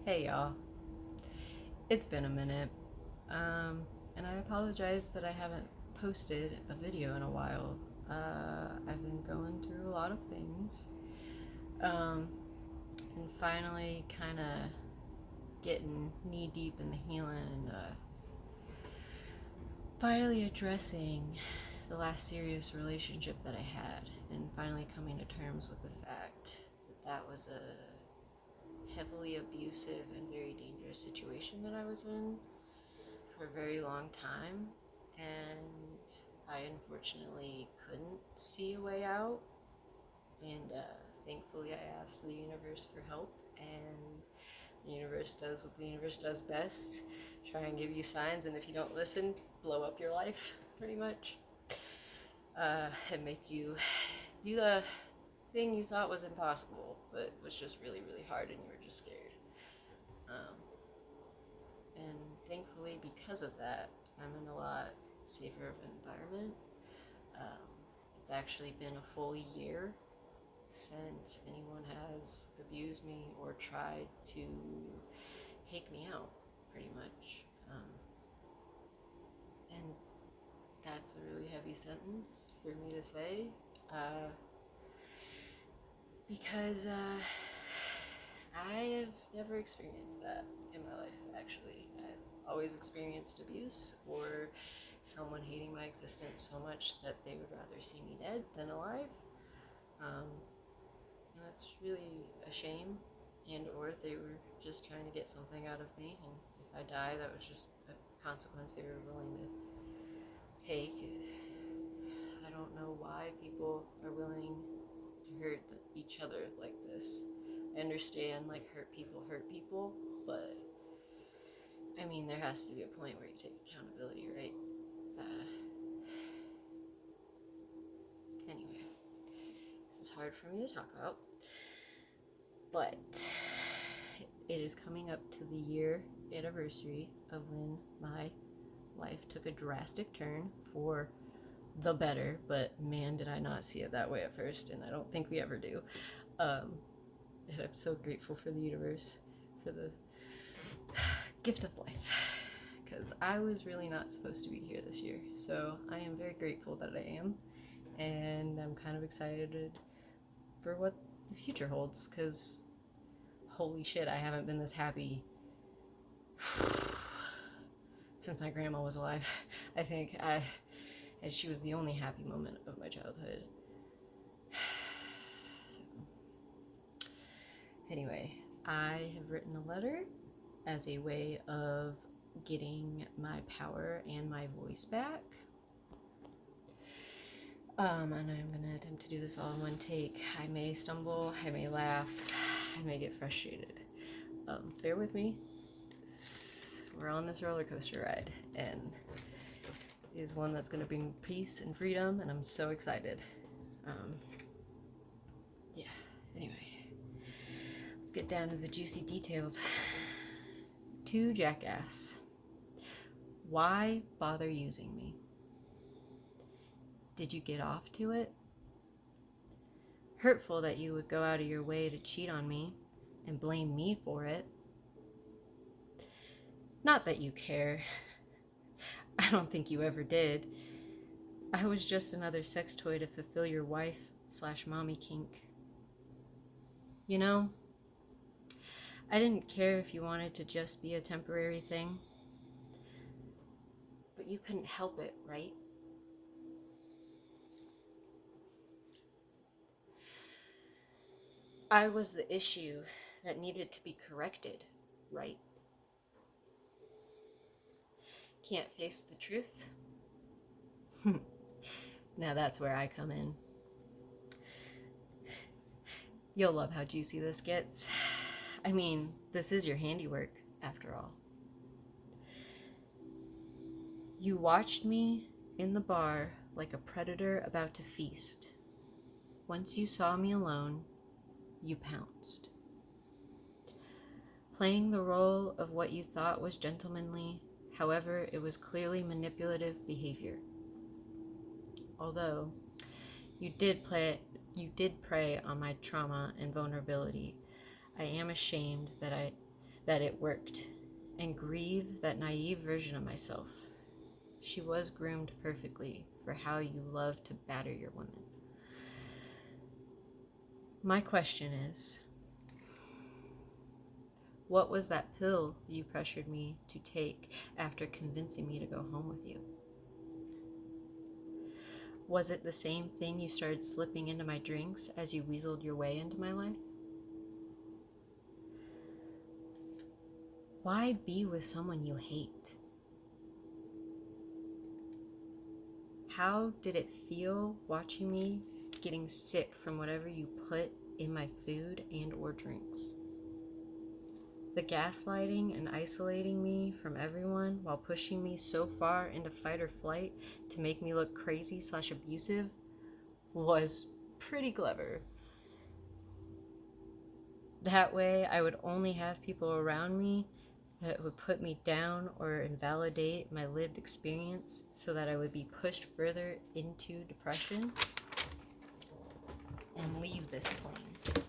Hey y'all, it's been a minute, and I apologize that I haven't posted a video in a while. I've been going through a lot of things, um, and finally kind of getting knee deep in the healing and finally addressing the last serious relationship that I had, and finally coming to terms with the fact that that was a heavily abusive and very dangerous situation that I was in for a very long time, and I unfortunately couldn't see a way out. And thankfully, I asked the universe for help, and the universe does what the universe does best, try and give you signs, and if you don't listen, blow up your life, pretty much. And make you do the thing you thought was impossible, but was just really, really hard, and you were just scared. Um, and thankfully, because of that, I'm in a lot safer of an environment. Um, it's actually been a full year since anyone has abused me or tried to take me out, pretty much. And that's a really heavy sentence for me to say, uh, because I have never experienced that in my life, actually. I've always experienced abuse or someone hating my existence so much that they would rather see me dead than alive. Um, and it's really a shame, and or they were just trying to get something out of me, and if I die, that was just a consequence they were willing to take. I don't know why people are willing to hurt each other like this. I understand, like, hurt people, but I mean, there has to be a point where you take accountability, right? Uh, anyway, this is hard for me to talk about, but it is coming up to the year anniversary of when my life took a drastic turn for the better, but man, did I not see it that way at first, and I don't think we ever do. Um, and I'm so grateful for the universe, for the gift of life, because I was really not supposed to be here this year. So I am very grateful that I am, and I'm kind of excited for what the future holds, because holy shit, I haven't been this happy since my grandma was alive. I think and she was the only happy moment of my childhood. So, anyway, I have written a letter as a way of getting my power and my voice back. And I'm gonna attempt to do this all in one take. I may stumble, I may laugh, I may get frustrated. Bear with me. We're on this roller coaster ride, and it is one that's gonna bring peace and freedom, and I'm so excited. Yeah, anyway, let's get down to the juicy details. To Jackass. Why bother using me? Did you get off to it? Hurtful that you would go out of your way to cheat on me and blame me for it. Not that you care. I don't think you ever did. I was just another sex toy to fulfill your wife/mommy kink. You know, I didn't care if you wanted to just be a temporary thing. But you couldn't help it, right? I was the issue that needed to be corrected, right? Can't face the truth? Now that's where I come in. You'll love how juicy this gets. I mean, this is your handiwork, after all. You watched me in the bar like a predator about to feast. Once you saw me alone, you pounced. Playing the role of what you thought was gentlemanly, however, it was clearly manipulative behavior. Although you did prey on my trauma and vulnerability, I am ashamed that that it worked, and grieve that naive version of myself. She was groomed perfectly for how you love to batter your women. My question is, what was that pill you pressured me to take after convincing me to go home with you? Was it the same thing you started slipping into my drinks as you weaseled your way into my life? Why be with someone you hate? How did it feel watching me getting sick from whatever you put in my food and or drinks? The gaslighting and isolating me from everyone while pushing me so far into fight or flight to make me look crazy / abusive was pretty clever. That way I would only have people around me that would put me down or invalidate my lived experience so that I would be pushed further into depression and leave this plane.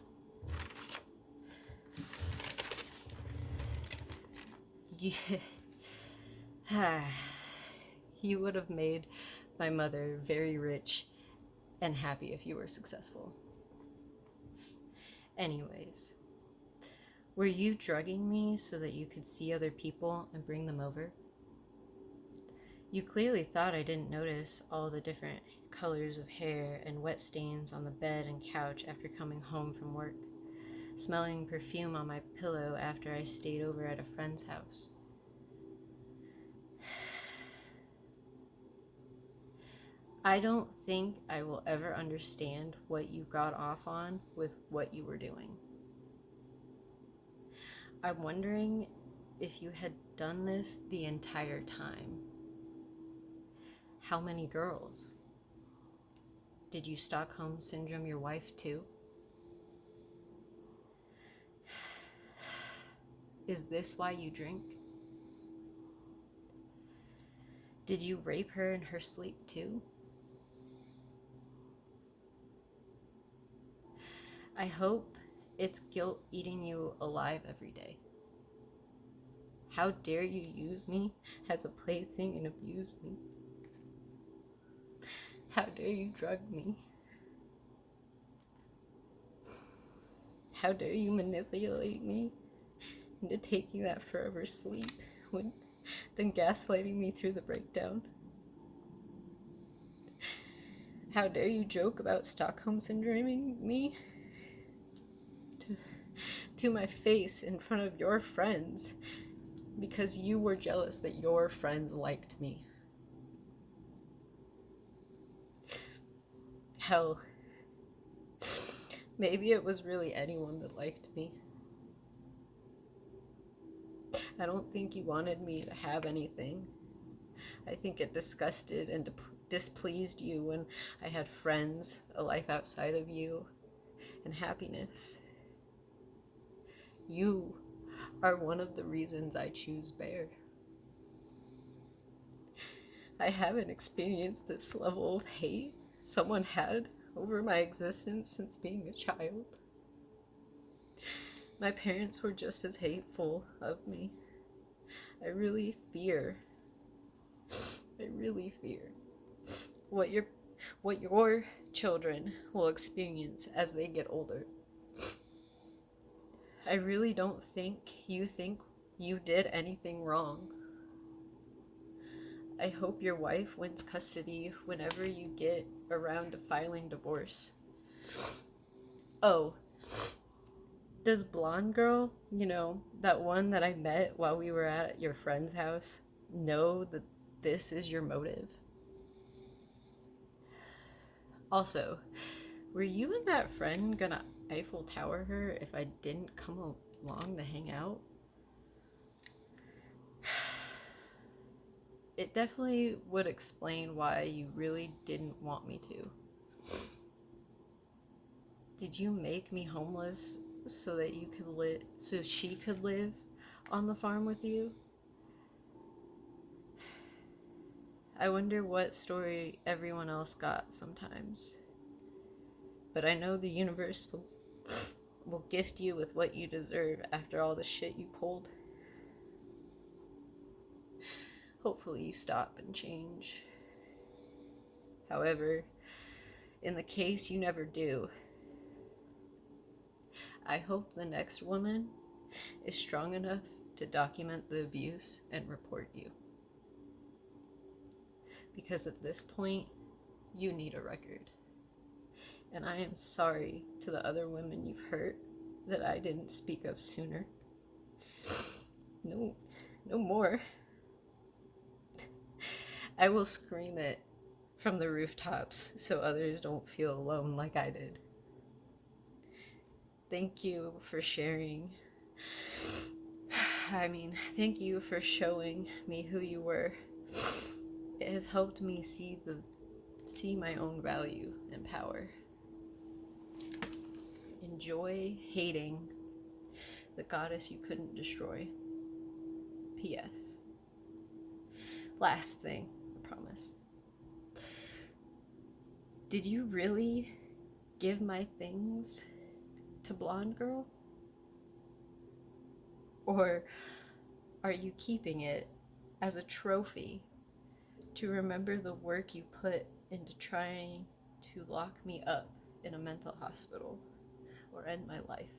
You would have made my mother very rich and happy if you were successful. Anyways, were you drugging me so that you could see other people and bring them over? You clearly thought I didn't notice all the different colors of hair and wet stains on the bed and couch after coming home from work, smelling perfume on my pillow after I stayed over at a friend's house. I don't think I will ever understand what you got off on with what you were doing. I'm wondering if you had done this the entire time. How many girls? Did you Stockholm Syndrome your wife too? Is this why you drink? Did you rape her in her sleep too? I hope it's guilt eating you alive every day. How dare you use me as a plaything and abuse me? How dare you drug me? How dare you manipulate me into taking that forever sleep then gaslighting me through the breakdown? How dare you joke about Stockholm Syndroming me to my face in front of your friends because you were jealous that your friends liked me? Hell, maybe it was really anyone that liked me. I don't think you wanted me to have anything. I think it disgusted and displeased you when I had friends, a life outside of you, and happiness. You are one of the reasons I choose Bear. I haven't experienced this level of hate someone had over my existence since being a child. My parents were just as hateful of me. I really fear what your children will experience as they get older. I really don't think you did anything wrong. I hope your wife wins custody whenever you get around to filing divorce. Oh, does blonde girl, that one that I met while we were at your friend's house, know that this is your motive? Also, were you and that friend gonna Eiffel Tower her if I didn't come along to hang out? It definitely would explain why you really didn't want me to. Did you make me homeless so that she could live on the farm with you? I wonder what story everyone else got sometimes. But I know the universe will gift you with what you deserve after all the shit you pulled. Hopefully you stop and change. However, in the case you never do, I hope the next woman is strong enough to document the abuse and report you. Because at this point, you need a record. And I am sorry to the other women you've hurt that I didn't speak up sooner. No more. I will scream it from the rooftops so others don't feel alone like I did. Thank you for sharing. Thank you for showing me who you were. It has helped me see my own value and power. Enjoy hating the goddess you couldn't destroy. P.S. Last thing, I promise. Did you really give my things to Blonde Girl? Or are you keeping it as a trophy to remember the work you put into trying to lock me up in a mental hospital or end my life?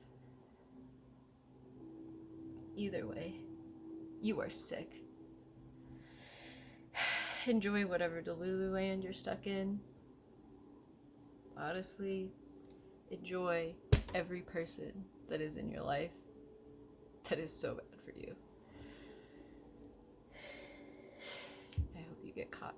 Either way, you are sick. Enjoy whatever Delulu land you're stuck in. Honestly, enjoy every person that is in your life that is so bad for you. I hope you get caught.